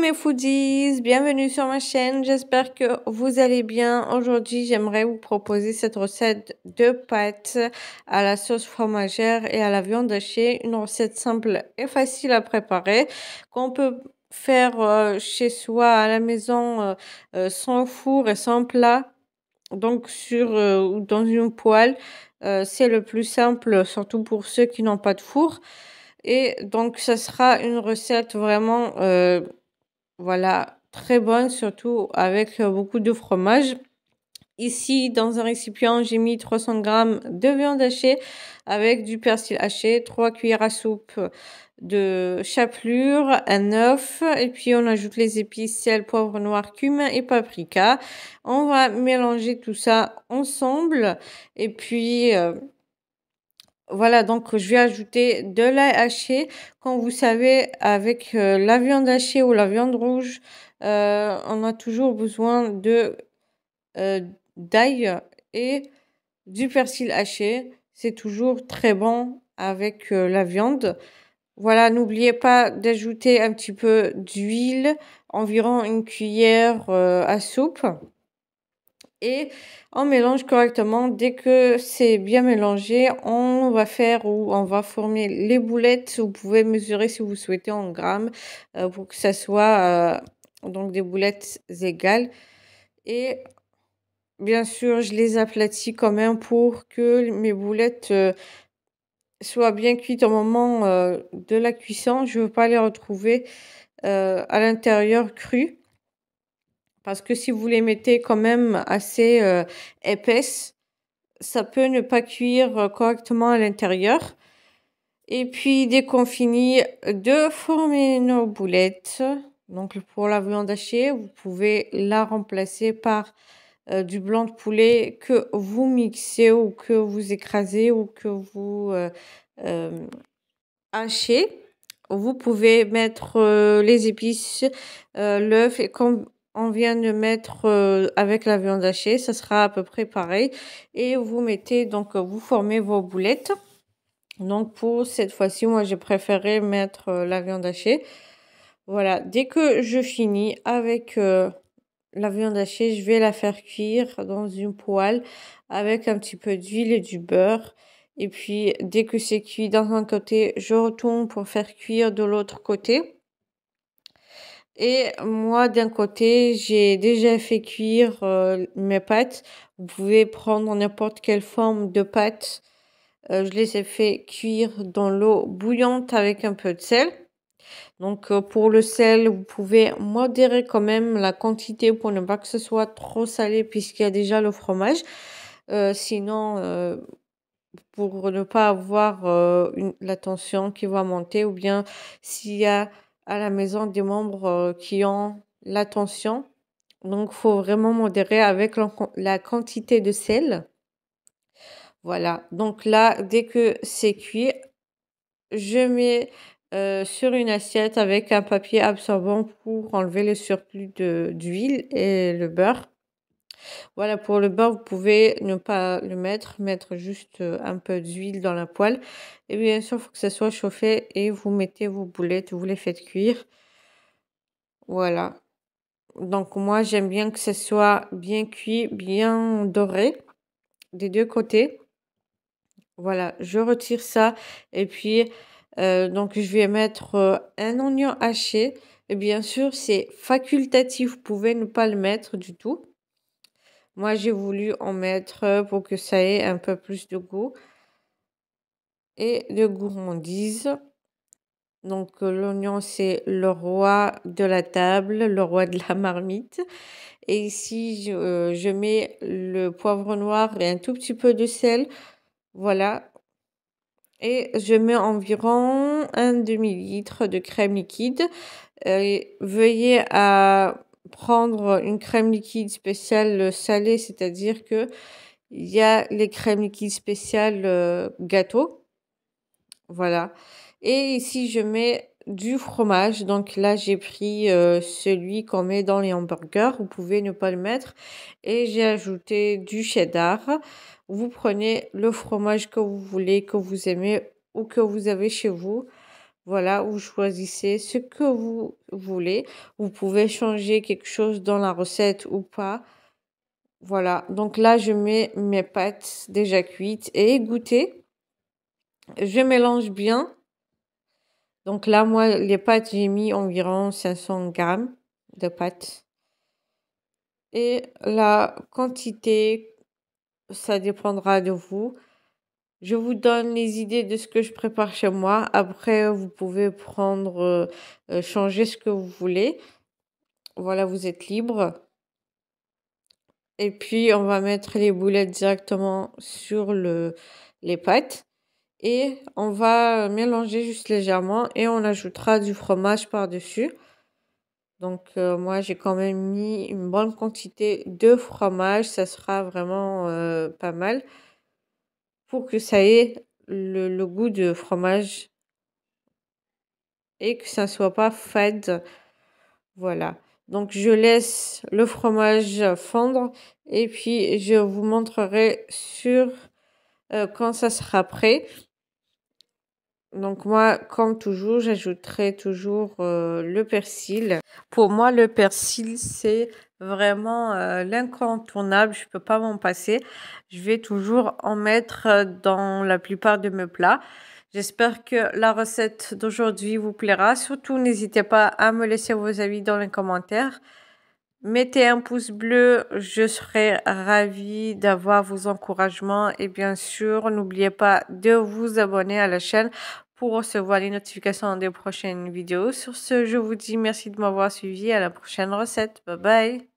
mes foodies, bienvenue sur ma chaîne, j'espère que vous allez bien. Aujourd'hui, j'aimerais vous proposer cette recette de pâtes à la sauce fromagère et à la viande hachée. Une recette simple et facile à préparer qu'on peut faire chez soi à la maison sans four et sans plat. Donc ou dans une poêle, c'est le plus simple, surtout pour ceux qui n'ont pas de four. Et donc, ça sera une recette vraiment, voilà, très bonne, surtout avec beaucoup de fromage. Ici, dans un récipient, j'ai mis 300 grammes de viande hachée avec du persil haché, 3 cuillères à soupe de chapelure, un œuf, et puis on ajoute les épices, sel, poivre noir, cumin et paprika. On va mélanger tout ça ensemble, et puis voilà, donc je vais ajouter de l'ail haché. Comme vous savez, avec la viande hachée ou la viande rouge, on a toujours besoin euh, d'ail et du persil haché. C'est toujours très bon avec la viande. Voilà, n'oubliez pas d'ajouter un petit peu d'huile, environ une cuillère à soupe. Et on mélange correctement. Dès que c'est bien mélangé, on va faire ou on va former les boulettes. Vous pouvez mesurer si vous souhaitez en grammes pour que ça soit donc des boulettes égales. Et bien sûr, je les aplatis quand même pour que mes boulettes soient bien cuites au moment de la cuisson. Je ne veux pas les retrouver à l'intérieur crues. Parce que si vous les mettez quand même assez épaisses, ça peut ne pas cuire correctement à l'intérieur. Et puis, dès qu'on finit de former nos boulettes, donc pour la viande hachée, vous pouvez la remplacer par du blanc de poulet que vous mixez ou que vous écrasez ou que vous euh, hachez. Vous pouvez mettre les épices, l'œuf et comme on vient de mettre avec la viande hachée, ça sera à peu près pareil. Et vous mettez donc vous formez vos boulettes. Donc pour cette fois-ci, moi j'ai préféré mettre la viande hachée. Voilà, dès que je finis avec la viande hachée, je vais la faire cuire dans une poêle avec un petit peu d'huile et du beurre. Et puis, dès que c'est cuit d'un un côté, je retourne pour faire cuire de l'autre côté. Et moi, d'un côté, j'ai déjà fait cuire mes pâtes. Vous pouvez prendre n'importe quelle forme de pâte. Je les ai fait cuire dans l'eau bouillante avec un peu de sel. Donc, pour le sel, vous pouvez modérer quand même la quantité pour ne pas que ce soit trop salé puisqu'il y a déjà le fromage. Sinon, pour ne pas avoir la tension qui va monter ou bien s'il y a à la maison des membres qui ont la tension. Donc, il faut vraiment modérer avec la quantité de sel. Voilà. Donc là, dès que c'est cuit, je mets sur une assiette avec un papier absorbant pour enlever le surplus d'huile et le beurre. Voilà, pour le beurre, vous pouvez ne pas le mettre juste un peu d'huile dans la poêle. Et bien sûr, il faut que ça soit chauffé et vous mettez vos boulettes, vous les faites cuire. Voilà. Donc moi, j'aime bien que ce soit bien cuit, bien doré des deux côtés. Voilà, je retire ça et puis donc je vais mettre un oignon haché. Et bien sûr, c'est facultatif, vous pouvez ne pas le mettre du tout. Moi, j'ai voulu en mettre pour que ça ait un peu plus de goût et de gourmandise. Donc l'oignon, c'est le roi de la table, le roi de la marmite. Et ici, je mets le poivre noir et un tout petit peu de sel. Voilà. Et je mets environ un demi-litre de crème liquide. Veuillez à prendre une crème liquide spéciale salée, c'est-à-dire que il y a les crèmes liquides spéciales gâteau. Voilà. Et ici, je mets du fromage. Donc là, j'ai pris celui qu'on met dans les hamburgers. Vous pouvez ne pas le mettre. Et j'ai ajouté du cheddar. Vous prenez le fromage que vous voulez, que vous aimez ou que vous avez chez vous. Voilà, vous choisissez ce que vous voulez. Vous pouvez changer quelque chose dans la recette ou pas. Voilà, donc là, je mets mes pâtes déjà cuites et égouttées. Je mélange bien. Donc là, moi, les pâtes, j'ai mis environ 500 grammes de pâtes. Et la quantité, ça dépendra de vous. Je vous donne les idées de ce que je prépare chez moi. Après, vous pouvez prendre, changer ce que vous voulez. Voilà, vous êtes libre. Et puis, on va mettre les boulettes directement sur les pâtes. Et on va mélanger juste légèrement et on ajoutera du fromage par-dessus. Donc, moi, j'ai quand même mis une bonne quantité de fromage. Ça sera vraiment pas mal pour que ça ait le goût de fromage et que ça ne soit pas fade. Voilà. Donc, je laisse le fromage fondre et puis je vous montrerai quand ça sera prêt. Donc moi, comme toujours, j'ajouterai toujours le persil. Pour moi, le persil, c'est vraiment l'incontournable. Je peux pas m'en passer. Je vais toujours en mettre dans la plupart de mes plats. J'espère que la recette d'aujourd'hui vous plaira. Surtout, n'hésitez pas à me laisser vos avis dans les commentaires. Mettez un pouce bleu, je serai ravie d'avoir vos encouragements et bien sûr, n'oubliez pas de vous abonner à la chaîne pour recevoir les notifications des prochaines vidéos. Sur ce, je vous dis merci de m'avoir suivi. À la prochaine recette. Bye bye.